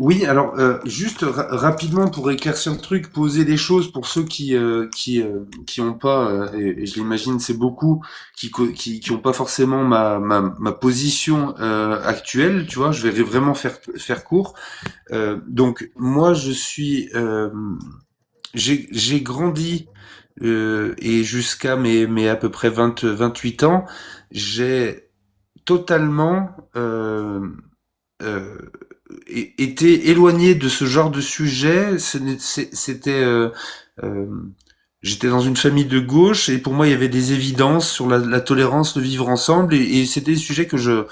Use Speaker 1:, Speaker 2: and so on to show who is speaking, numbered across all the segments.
Speaker 1: Oui, alors juste rapidement pour éclaircir le truc, poser les choses pour ceux qui ont pas et je l'imagine c'est beaucoup qui ont pas forcément ma position actuelle, tu vois, je vais vraiment faire court. Donc moi je suis j'ai grandi et jusqu'à mes à peu près 28 ans, j'ai totalement euh, était éloigné de ce genre de sujet. C'était, euh, j'étais dans une famille de gauche et pour moi il y avait des évidences sur la tolérance, le vivre ensemble et c'était des sujets que je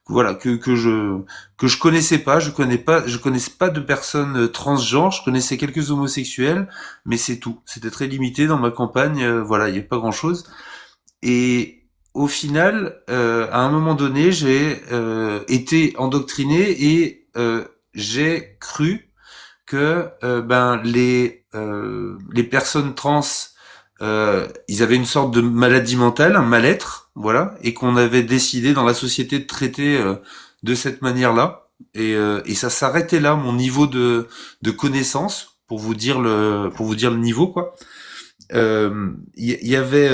Speaker 1: voilà que je connaissais pas. Je connaissais pas de personnes transgenres. Je connaissais quelques homosexuels, mais c'est tout. C'était très limité dans ma campagne. Voilà, il y a pas grand chose. Et au final, à un moment donné, j'ai été endoctriné et j'ai cru que ben les personnes trans ils avaient une sorte de maladie mentale, un mal-être, voilà, et qu'on avait décidé dans la société de traiter de cette manière-là. Et ça s'arrêtait là, mon niveau de connaissance, pour vous dire le niveau, quoi. Y avait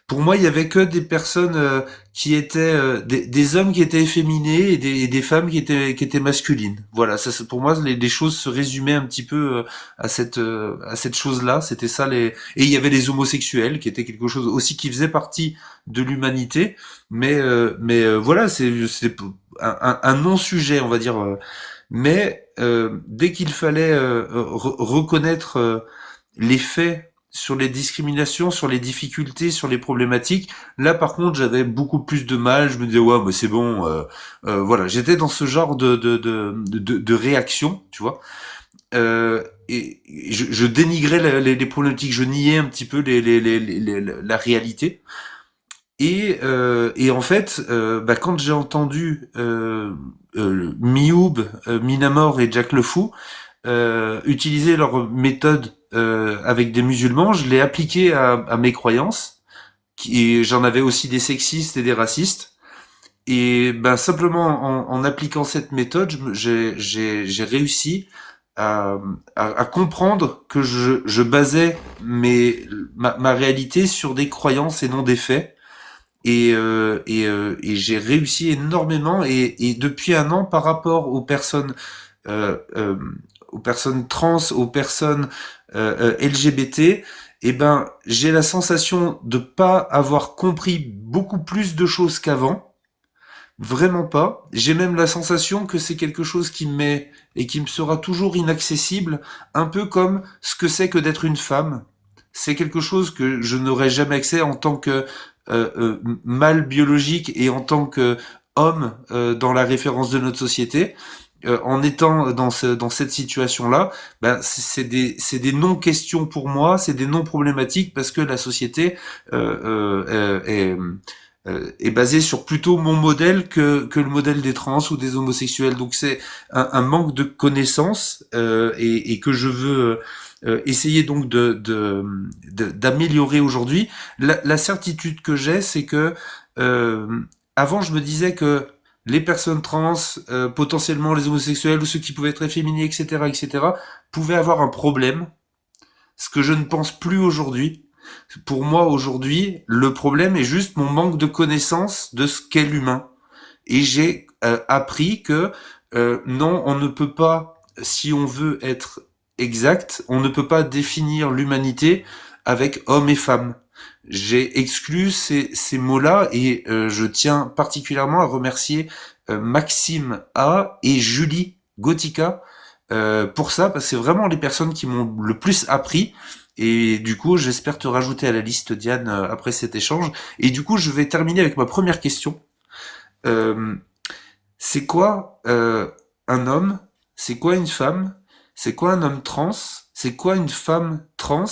Speaker 1: pour moi il y avait que des personnes qui étaient des hommes qui étaient efféminés et des femmes qui étaient masculines. Voilà, pour moi les choses se résumaient un petit peu à cette chose-là. C'était ça les et il y avait les homosexuels qui étaient quelque chose aussi qui faisait partie de l'humanité. Mais voilà, c'est un non-sujet on va dire. Mais dès qu'il fallait reconnaître les faits sur les discriminations, sur les difficultés, sur les problématiques, là par contre j'avais beaucoup plus de mal, je me disais ouais mais c'est bon, voilà, j'étais dans ce genre de réaction, tu vois, et je dénigrais les problématiques, je niais un petit peu la réalité, et en fait, bah, quand j'ai entendu Mioub, Minamor et Jack Le Fou utiliser leur méthode avec des musulmans, je l'ai appliqué à mes croyances, et j'en avais aussi des sexistes et des racistes. Et ben simplement en appliquant cette méthode, j'ai réussi à comprendre que je basais ma réalité sur des croyances et non des faits. Et j'ai réussi énormément. Et depuis un an, par rapport euh, euh, aux personnes trans, aux personnes LGBT, eh ben, j'ai la sensation de pas avoir compris beaucoup plus de choses qu'avant. Vraiment pas. J'ai même la sensation que c'est quelque chose qui m'est et qui me sera toujours inaccessible, un peu comme ce que c'est que d'être une femme. C'est quelque chose que je n'aurai jamais accès en tant que mâle biologique et en tant que homme dans la référence de notre société. En étant dans cette situation-là, ben c'est des non-questions pour moi, c'est des non-problématiques parce que la société est basée sur plutôt mon modèle que le modèle des trans ou des homosexuels. Donc c'est un manque de connaissances et que je veux essayer donc d'améliorer aujourd'hui. La certitude que j'ai, c'est que euh, avant je me disais que les personnes trans, potentiellement les homosexuels ou ceux qui pouvaient être efféminés, etc., etc., pouvaient avoir un problème, ce que je ne pense plus aujourd'hui. Pour moi, aujourd'hui, le problème est juste mon manque de connaissance de ce qu'est l'humain. Et j'ai appris que non, on ne peut pas, si on veut être exact, on ne peut pas définir l'humanité avec homme et femme. J'ai exclu ces mots-là et je tiens particulièrement à remercier Maxime A et Julie Gothica pour ça, parce que c'est vraiment les personnes qui m'ont le plus appris. Et du coup, j'espère te rajouter à la liste, Diane, après cet échange. Et du coup, je vais terminer avec ma première question. Euh, c'est quoi un homme? C'est quoi une femme? C'est quoi un homme trans? C'est quoi une femme trans?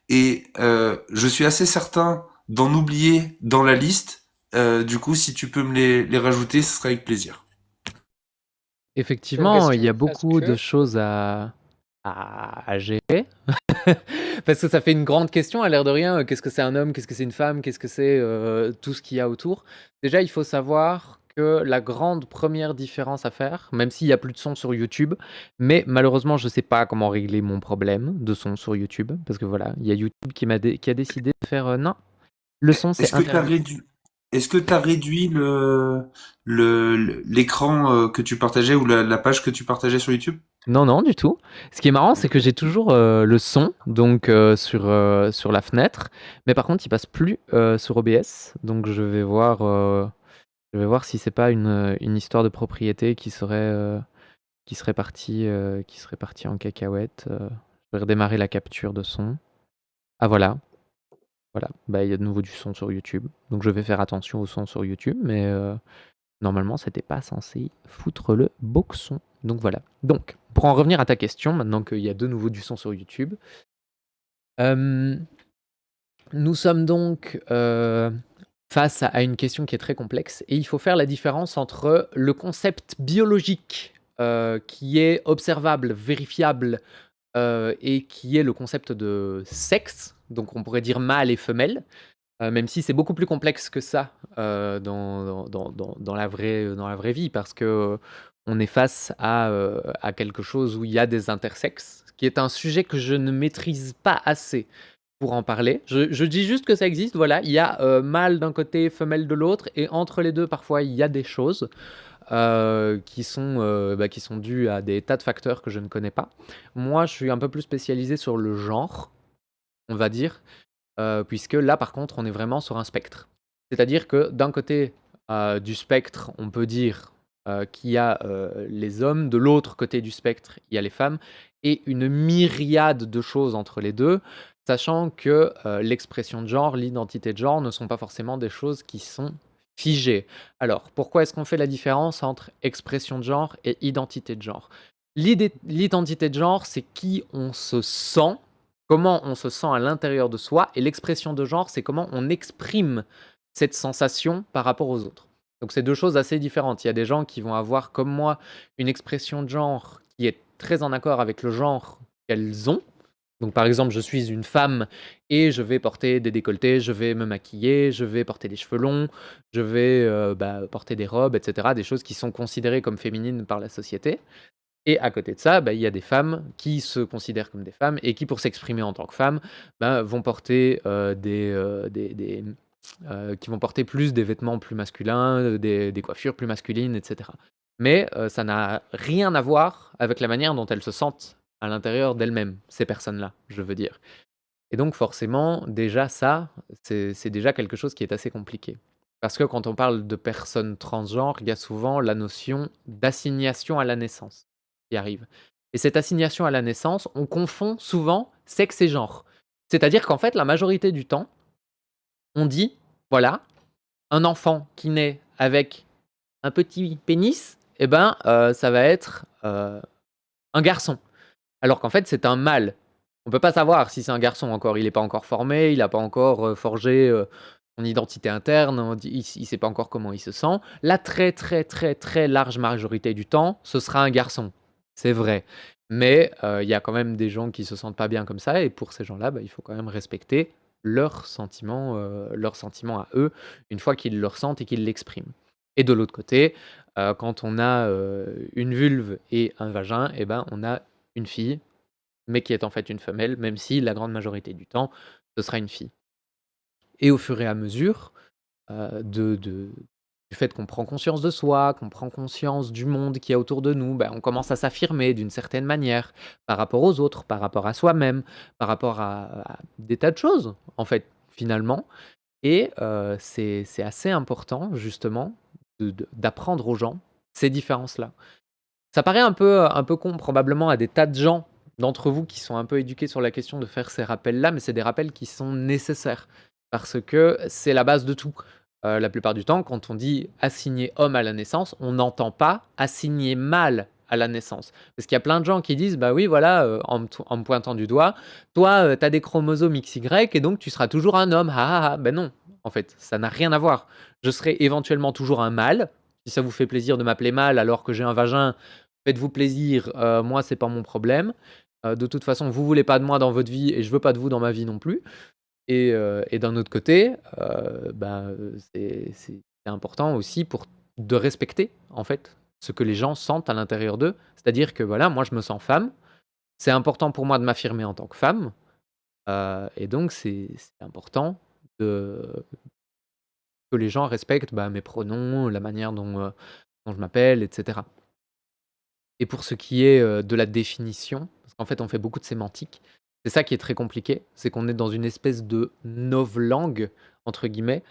Speaker 1: Et je suis assez certain d'en oublier dans la liste. Du coup, si tu peux me les rajouter, ce sera avec plaisir.
Speaker 2: Bonne
Speaker 3: Effectivement, il y a
Speaker 2: question. Est-ce
Speaker 3: beaucoup de
Speaker 2: que
Speaker 3: choses à gérer. Parce que ça fait une grande question, à l'air de rien. Qu'est-ce que c'est un homme? Qu'est-ce que c'est une femme? Qu'est-ce que c'est tout ce qu'il y a autour? Déjà, il faut savoir que la grande première différence à faire, même s'il y a plus de son sur YouTube, mais malheureusement, je sais pas comment régler mon problème de son sur YouTube, parce que voilà, il y a YouTube qui a décidé de faire non, le son c'est
Speaker 1: Est-ce que tu as
Speaker 3: interdit.
Speaker 1: réduit, est-ce que tu réduit l'écran que tu partageais ou la page que tu partageais sur YouTube?
Speaker 3: Non, non, du tout. Ce qui est marrant, c'est que j'ai toujours le son donc sur la fenêtre, mais par contre, il passe plus sur OBS. Donc je vais voir si c'est pas une histoire de propriété qui serait partie en cacahuète. Je vais redémarrer la capture de son. Ah voilà, voilà. Bah il y a de nouveau du son sur YouTube. Donc je vais faire attention au son sur YouTube, mais normalement, c'était pas censé foutre le boxon. Donc voilà. Donc, pour en revenir à ta question, maintenant qu'il y a de nouveau du son sur YouTube, euh, nous sommes donc face à une question qui est très complexe et il faut faire la différence entre le concept biologique qui est observable, vérifiable et qui est le concept de sexe, donc on pourrait dire mâle et femelle, même si c'est beaucoup plus complexe que ça dans la vraie vie, parce que on est face à quelque chose où il y a des intersexes, qui est un sujet que je ne maîtrise pas assez pour en parler. Je dis juste que ça existe, voilà. Il y a mâle d'un côté, femelle de l'autre, et entre les deux, parfois, il y a des choses qui sont dues à des tas de facteurs que je ne connais pas. Moi, je suis un peu plus spécialisé sur le genre, on va dire, puisque là, par contre, on est vraiment sur un spectre. C'est-à-dire que d'un côté du spectre, on peut dire qu'il y a les hommes, de l'autre côté du spectre, il y a les femmes, et une myriade de choses entre les deux, sachant que l'expression de genre, l'identité de genre ne sont pas forcément des choses qui sont figées. Alors, pourquoi est-ce qu'on fait la différence entre expression de genre et identité de genre? L'identité de genre, c'est qui on se sent, comment on se sent à l'intérieur de soi, et l'expression de genre, c'est comment on exprime cette sensation par rapport aux autres. Donc c'est deux choses assez différentes. Il y a des gens qui vont avoir, comme moi, une expression de genre qui est très en accord avec le genre qu'elles ont. Donc par exemple, je suis une femme et je vais porter des décolletés, je vais me maquiller, je vais porter des cheveux longs, je vais porter des robes, etc. Des choses qui sont considérées comme féminines par la société. Et à côté de ça, il y a des femmes qui se considèrent comme des femmes et qui, pour s'exprimer en tant que femmes, vont porter qui vont porter plus des vêtements plus masculins, des coiffures plus masculines, etc. Mais ça n'a rien à voir avec la manière dont elles se sentent à l'intérieur d'elles-mêmes, ces personnes-là, je veux dire. Et donc forcément, déjà ça, c'est déjà quelque chose qui est assez compliqué. Parce que quand on parle de personnes transgenres, il y a souvent la notion d'assignation à la naissance qui arrive. Et cette assignation à la naissance, on confond souvent sexe et genre. C'est-à-dire qu'en fait, la majorité du temps, on dit, voilà, un enfant qui naît avec un petit pénis, eh ben, ça va être un garçon. Alors qu'en fait, c'est un mâle. On peut pas savoir si c'est un garçon encore. Il n'est pas encore formé, il n'a pas encore forgé son identité interne, il ne sait pas encore comment il se sent. La très très très très large majorité du temps, ce sera un garçon. C'est vrai. Mais il y a quand même des gens qui se sentent pas bien comme ça, et pour ces gens-là, il faut quand même respecter leurs sentiments à eux, une fois qu'ils le ressentent et qu'ils l'expriment. Et de l'autre côté, quand on a une vulve et un vagin, eh ben, on a une fille, mais qui est en fait une femelle, même si la grande majorité du temps, ce sera une fille. Et au fur et à mesure du fait qu'on prend conscience de soi, qu'on prend conscience du monde qui est autour de nous, on commence à s'affirmer d'une certaine manière par rapport aux autres, par rapport à soi-même, par rapport à des tas de choses, en fait, finalement. Et c'est assez important, justement, d'apprendre aux gens ces différences-là. Ça paraît un peu con, probablement, à des tas de gens d'entre vous qui sont un peu éduqués sur la question de faire ces rappels-là, mais c'est des rappels qui sont nécessaires, parce que c'est la base de tout. La plupart du temps, quand on dit assigner homme à la naissance, on n'entend pas assigner mâle à la naissance. Parce qu'il y a plein de gens qui disent, bah oui, voilà, en me pointant du doigt, toi, tu as des chromosomes XY et donc tu seras toujours un homme. Ah, ah, ah. Ben non, en fait, ça n'a rien à voir. Je serai éventuellement toujours un mâle. Si ça vous fait plaisir de m'appeler mâle alors que j'ai un vagin, faites-vous plaisir, moi, c'est pas mon problème. De toute façon, vous voulez pas de moi dans votre vie et je veux pas de vous dans ma vie non plus. Et d'un autre côté, c'est important aussi pour de respecter, en fait, ce que les gens sentent à l'intérieur d'eux. C'est-à-dire que voilà, moi je me sens femme, c'est important pour moi de m'affirmer en tant que femme, et donc c'est important de que les gens respectent, bah, mes pronoms, la manière dont je m'appelle et cetera. Et pour ce qui est, de la définition, parce qu'en fait, on fait beaucoup de sémantique, c'est ça qui est très compliqué, c'est qu'on est dans une espèce de «novlangue» entre guillemets,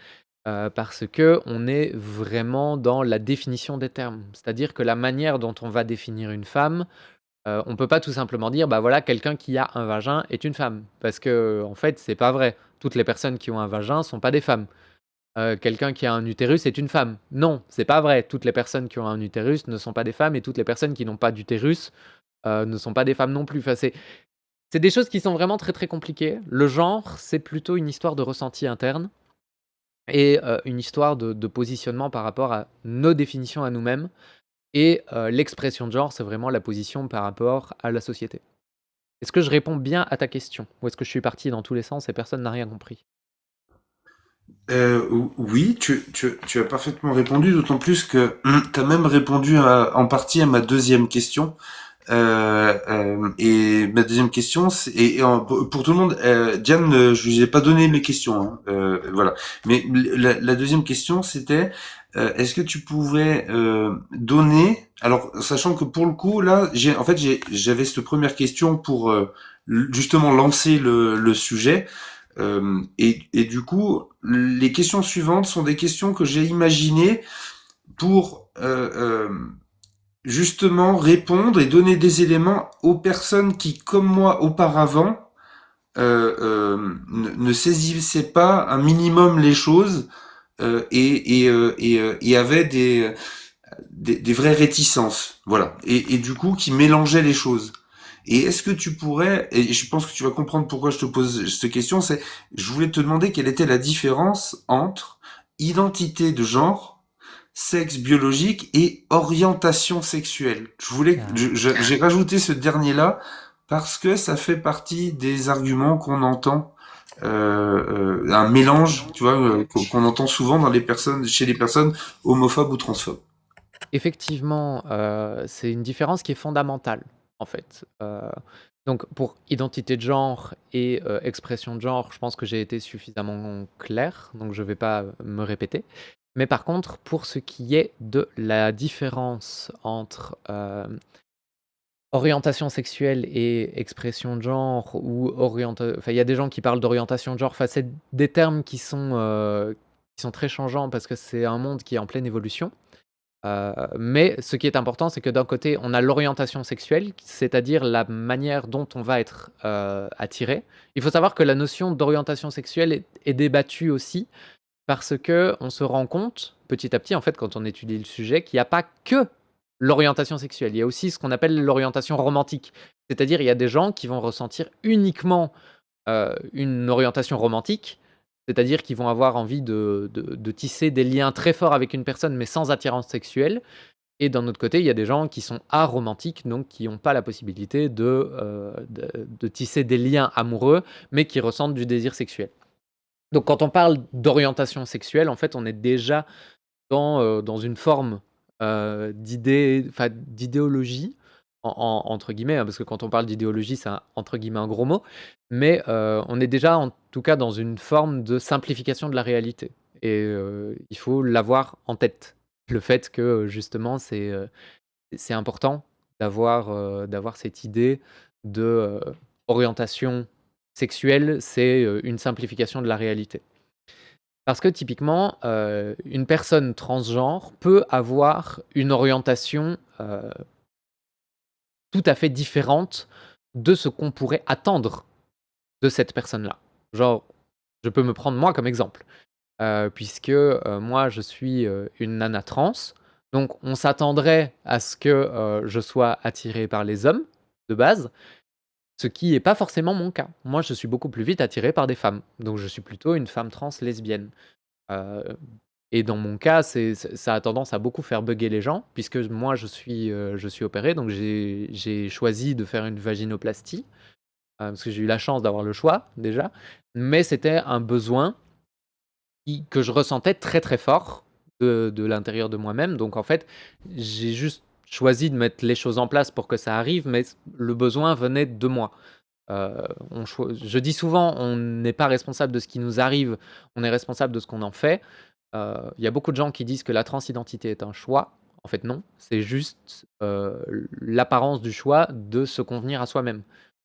Speaker 3: parce qu'on est vraiment dans la définition des termes. C'est-à-dire que la manière dont on va définir une femme, on peut pas tout simplement dire: «Bah, voilà, quelqu'un qui a un vagin est une femme», parce que en fait, c'est pas vrai. Toutes les personnes qui ont un vagin sont pas des femmes. Quelqu'un qui a un utérus est une femme. Non, c'est pas vrai. Toutes les personnes qui ont un utérus ne sont pas des femmes et toutes les personnes qui n'ont pas d'utérus, ne sont pas des femmes non plus. Enfin, c'est des choses qui sont vraiment très, très compliquées. Le genre, c'est plutôt une histoire de ressenti interne et une histoire de positionnement par rapport à nos définitions à nous-mêmes et l'expression de genre, c'est vraiment la position par rapport à la société. Est-ce que je réponds bien à ta question? Ou est-ce que je suis parti dans tous les sens et personne n'a rien compris?
Speaker 1: Oui, tu as parfaitement répondu, d'autant plus que tu as même répondu en partie à ma deuxième question. Et ma deuxième question, pour tout le monde, Diane, je lui ai pas donné mes questions, hein, voilà. Mais la deuxième question, c'était, est-ce que tu pouvais donner, alors sachant que pour le coup, là, j'avais cette première question pour justement lancer le sujet. Et du coup, les questions suivantes sont des questions que j'ai imaginées pour justement répondre et donner des éléments aux personnes qui, comme moi auparavant, ne saisissaient pas un minimum les choses et avaient des vraies réticences, voilà, et du coup qui mélangeaient les choses. Et est-ce que tu pourrais, et je pense que tu vas comprendre pourquoi je te pose cette question, je voulais te demander quelle était la différence entre identité de genre, sexe biologique et orientation sexuelle. J'ai rajouté ce dernier-là parce que ça fait partie des arguments qu'on entend, un mélange, tu vois, qu'on entend souvent chez les personnes homophobes ou transphobes.
Speaker 3: Effectivement, c'est une différence qui est fondamentale, en fait. Donc pour identité de genre et expression de genre, je pense que j'ai été suffisamment clair, donc je ne vais pas me répéter. Mais par contre, pour ce qui est de la différence entre orientation sexuelle et expression de genre ou enfin, il y a des gens qui parlent d'orientation de genre, enfin, c'est des termes qui sont très changeants parce que c'est un monde qui est en pleine évolution. Mais ce qui est important, c'est que d'un côté, on a l'orientation sexuelle, c'est-à-dire la manière dont on va être attiré. Il faut savoir que la notion d'orientation sexuelle est débattue aussi parce que on se rend compte petit à petit, en fait, quand on étudie le sujet, qu'il n'y a pas que l'orientation sexuelle. Il y a aussi ce qu'on appelle l'orientation romantique. C'est-à-dire, il y a des gens qui vont ressentir uniquement une orientation romantique, c'est-à-dire qu'ils vont avoir envie de tisser des liens très forts avec une personne, mais sans attirance sexuelle. Et d'un autre côté, il y a des gens qui sont aromantiques, donc qui n'ont pas la possibilité de tisser des liens amoureux, mais qui ressentent du désir sexuel. Donc quand on parle d'orientation sexuelle, en fait, on est déjà dans une forme d'idéologie, entre guillemets, hein, parce que quand on parle d'idéologie, c'est entre guillemets un gros mot, mais on est déjà en tout cas dans une forme de simplification de la réalité. Et il faut l'avoir en tête. Le fait que justement, c'est important d'avoir cette idée de orientation sexuelle, c'est une simplification de la réalité. Parce que typiquement, une personne transgenre peut avoir une orientation tout à fait différente de ce qu'on pourrait attendre de cette personne-là. Genre, je peux me prendre moi comme exemple, puisque moi je suis une nana trans, donc on s'attendrait à ce que je sois attiré par les hommes de base, ce qui n'est pas forcément mon cas. Moi je suis beaucoup plus vite attiré par des femmes, donc je suis plutôt une femme trans lesbienne. Heu et dans mon cas, ça a tendance à beaucoup faire bugger les gens puisque moi je suis opéré, donc j'ai choisi de faire une vaginoplastie, parce que j'ai eu la chance d'avoir le choix déjà, mais c'était un besoin que je ressentais très, très fort de l'intérieur de moi-même. Donc en fait, j'ai juste choisi de mettre les choses en place pour que ça arrive, mais le besoin venait de moi. Je dis souvent, on n'est pas responsable de ce qui nous arrive, on est responsable de ce qu'on en fait. Il y a beaucoup de gens qui disent que la transidentité est un choix. En fait, non, c'est juste l'apparence du choix de se convenir à soi-même.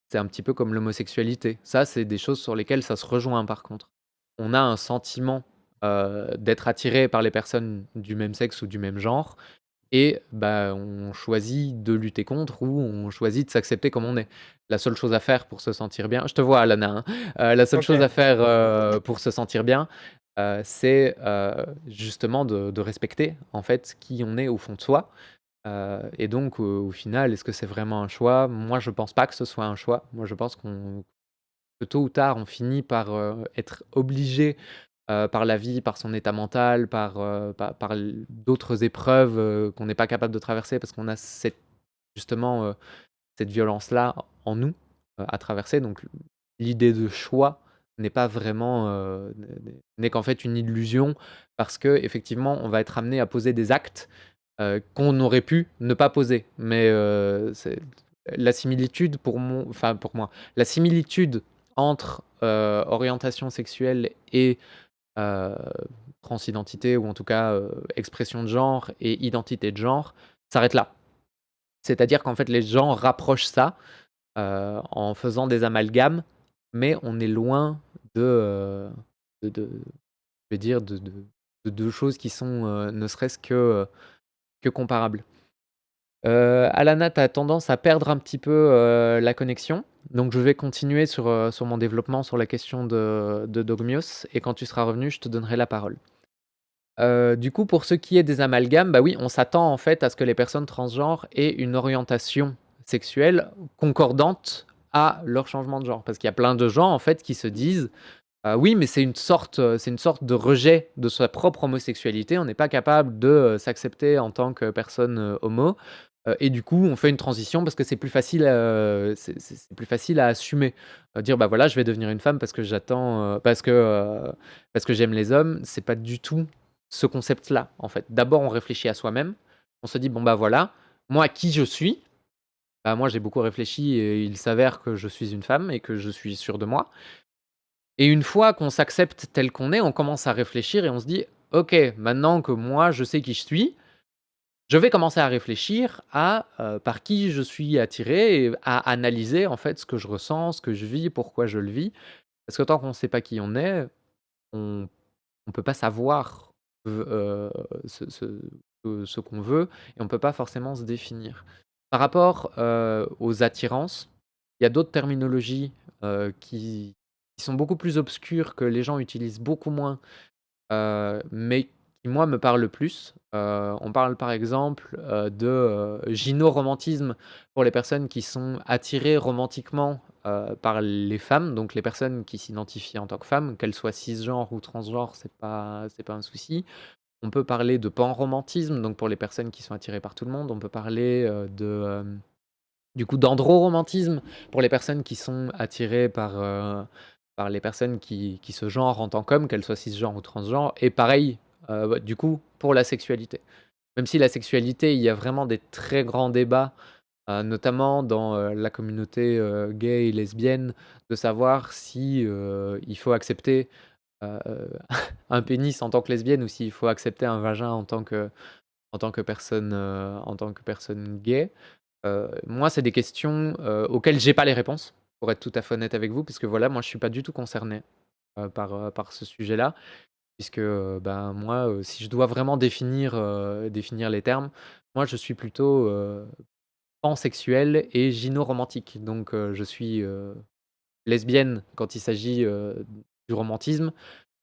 Speaker 3: C'est un petit peu comme l'homosexualité. Ça, c'est des choses sur lesquelles ça se rejoint par contre. On a un sentiment d'être attiré par les personnes du même sexe ou du même genre, et bah, on choisit de lutter contre ou on choisit de s'accepter comme on est. La seule chose à faire pour se sentir bien, je te vois Alana, hein. La seule chose à
Speaker 4: Ok.
Speaker 3: faire pour se sentir bien, c'est justement de respecter en fait qui on est au fond de soi. Et donc au final, est-ce que c'est vraiment un choix? Moi, je pense pas que ce soit un choix. Moi, je pense que tôt ou tard, on finit par être obligé par la vie, par son état mental, par d'autres épreuves qu'on n'est pas capable de traverser parce qu'on a justement cette violence-là en nous à traverser. Donc l'idée de choix n'est pas vraiment, n'est qu'en fait une illusion parce que effectivement, on va être amené à poser des actes qu'on aurait pu ne pas poser. Mais la similitude pour moi, la similitude entre orientation sexuelle et euh, transidentité, ou en tout cas expression de genre et identité de genre, s'arrête là. C'est-à-dire qu'en fait, les gens rapprochent ça en faisant des amalgames, mais on est loin je vais dire, de deux choses qui sont ne serait-ce que comparables. Alana, tu as tendance à perdre un petit peu la connexion. Donc je vais continuer sur mon développement sur la question de Dogmios. Et quand tu seras revenu, je te donnerai la parole. Du coup, pour ce qui est des amalgames, bah oui, on s'attend en fait à ce que les personnes transgenres aient une orientation sexuelle concordante à leur changement de genre. Parce qu'il y a plein de gens en fait qui se disent oui, mais c'est une sorte de rejet de sa propre homosexualité. On n'est pas capable de s'accepter en tant que personne homo. Et du coup, on fait une transition parce que c'est plus facile, c'est plus facile à assumer. Dire bah voilà, je vais devenir une femme parce que parce que j'aime les hommes. C'est pas du tout ce concept-là en fait. D'abord, on réfléchit à soi-même. On se dit bon bah voilà, moi qui je suis. Bah, moi, j'ai beaucoup réfléchi et il s'avère que je suis une femme et que je suis sûr de moi. Et une fois qu'on s'accepte tel qu'on est, on commence à réfléchir et on se dit ok, maintenant que moi je sais qui je suis, je vais commencer à réfléchir à par qui je suis attiré et à analyser en fait ce que je ressens, ce que je vis, pourquoi je le vis. Parce que tant qu'on ne sait pas qui on est, on ne peut pas savoir euh, ce, ce- ce qu'on veut et on ne peut pas forcément se définir. Par rapport aux attirances, il y a d'autres terminologies qui sont beaucoup plus obscures, que les gens utilisent beaucoup moins, mais qui, moi, me parlent plus. On parle par exemple de gynoromantisme pour les personnes qui sont attirées romantiquement par les femmes, donc les personnes qui s'identifient en tant que femmes, qu'elles soient cisgenres ou transgenres, c'est pas un souci. On peut parler de panromantisme, donc pour les personnes qui sont attirées par tout le monde. On peut parler du coup d'androromantisme pour les personnes qui sont attirées par les personnes qui se genrent en tant qu'hommes, qu'elles soient cisgenres ou transgenres. Et pareil, du coup, pour la sexualité. Même si la sexualité, il y a vraiment des très grands débats, notamment dans la communauté gay et lesbienne, de savoir si il faut accepter euh, un pénis en tant que lesbienne ou s'il faut accepter un vagin en tant que personne gay. Moi, c'est des questions auxquelles j'ai pas les réponses, pour être tout à fait honnête avec vous, puisque voilà, moi, je suis pas du tout concerné par ce sujet-là, puisque ben, moi, si je dois vraiment définir les termes, moi, je suis plutôt pansexuel et gynoromantique. Donc, je suis lesbienne quand il s'agit du romantisme,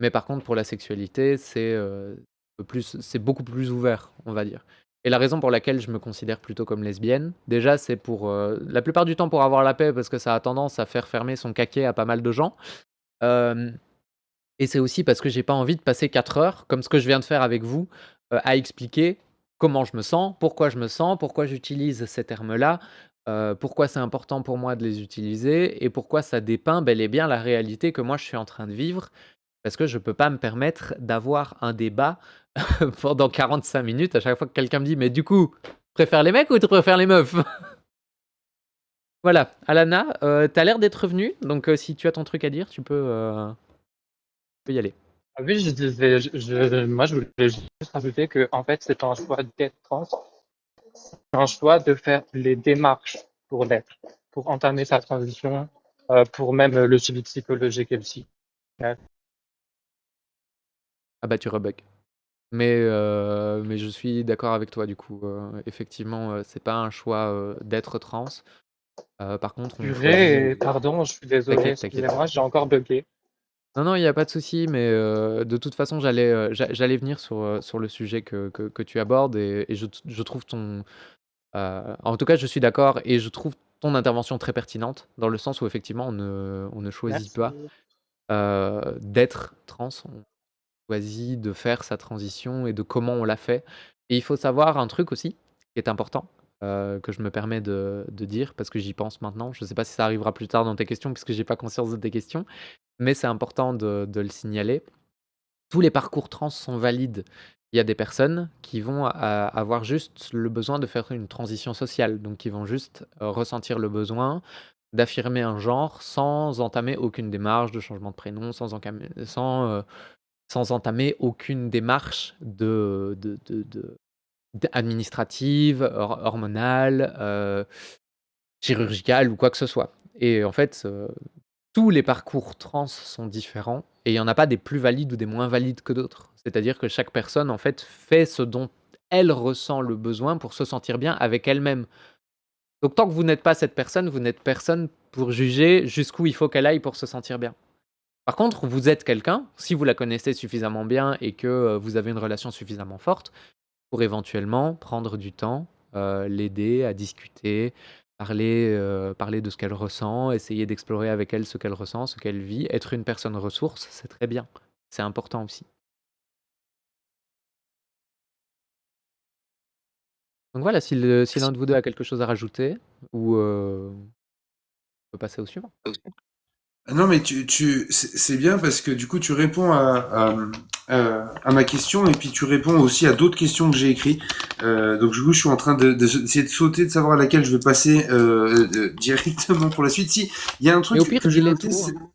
Speaker 3: mais par contre, pour la sexualité, c'est beaucoup plus ouvert, on va dire. Et la raison pour laquelle je me considère plutôt comme lesbienne, déjà, c'est pour la plupart du temps pour avoir la paix, parce que ça a tendance à faire fermer son caquet à pas mal de gens. Euh, et c'est aussi parce que j'ai pas envie de passer 4 heures, comme ce que je viens de faire avec vous, à expliquer comment je me sens, pourquoi j'utilise ces termes-là, pourquoi c'est important pour moi de les utiliser et pourquoi ça dépeint bel et bien la réalité que moi je suis en train de vivre. Parce que je peux pas me permettre d'avoir un débat pendant 45 minutes à chaque fois que quelqu'un me dit: «Mais du coup, tu préfères les mecs ou tu préfères les meufs?» Voilà, Alana, tu l'air d'être revenue, donc si tu as ton truc à dire, tu peux y aller.
Speaker 4: Ah oui, moi je voulais juste rajouter que en fait c'est pas un choix d'être trans, c'est un choix de faire les démarches pour l'être, pour entamer sa transition, pour même le suivi psychologique et le psy.
Speaker 3: Ah bah tu rebugs. Mais je suis d'accord avec toi du coup. Effectivement, c'est pas un choix d'être trans. Par contre, on choisit.
Speaker 4: Pardon, je suis désolé,
Speaker 3: T'inquiète.
Speaker 4: excusez-moi, j'ai encore bugué.
Speaker 3: Non, il n'y a pas de souci, mais de toute façon, j'allais venir sur le sujet que tu abordes et je trouve ton. En tout cas, je suis d'accord et je trouve ton intervention très pertinente dans le sens où effectivement, on ne choisit
Speaker 4: Merci.
Speaker 3: pas d'être trans, on choisit de faire sa transition et de comment on l'a fait. Et il faut savoir un truc aussi qui est important. Que je me permets de dire parce que j'y pense maintenant. Je ne sais pas si ça arrivera plus tard dans tes questions puisque j'ai pas conscience de tes questions, mais c'est important de le signaler. Tous les parcours trans sont valides. Il y a des personnes qui vont avoir juste le besoin de faire une transition sociale, donc qui vont juste ressentir le besoin d'affirmer un genre sans entamer aucune démarche de changement de prénom, sans entamer aucune démarche administrative, hormonale, chirurgicale ou quoi que ce soit. Et en fait, tous les parcours trans sont différents et il n'y en a pas des plus valides ou des moins valides que d'autres. C'est-à-dire que chaque personne, en fait, fait ce dont elle ressent le besoin pour se sentir bien avec elle-même. Donc tant que vous n'êtes pas cette personne, vous n'êtes personne pour juger jusqu'où il faut qu'elle aille pour se sentir bien. Par contre, vous êtes quelqu'un, si vous la connaissez suffisamment bien et que vous avez une relation suffisamment forte, pour éventuellement prendre du temps, l'aider à discuter, parler de ce qu'elle ressent, essayer d'explorer avec elle ce qu'elle ressent, ce qu'elle vit. Être une personne ressource, c'est très bien. C'est important aussi. Donc voilà, si l'un de vous deux a quelque chose à rajouter, ou on peut passer au suivant.
Speaker 1: Non, mais c'est bien parce que du coup, tu réponds à ma question et puis tu réponds aussi à d'autres questions que j'ai écrites. Donc, du coup, je suis en train d'essayer de sauter, de savoir à laquelle je vais passer directement pour la suite. Si, il y a un truc
Speaker 3: Mais au pire,
Speaker 1: que j'ai
Speaker 3: dis-les
Speaker 1: noté,
Speaker 3: tout.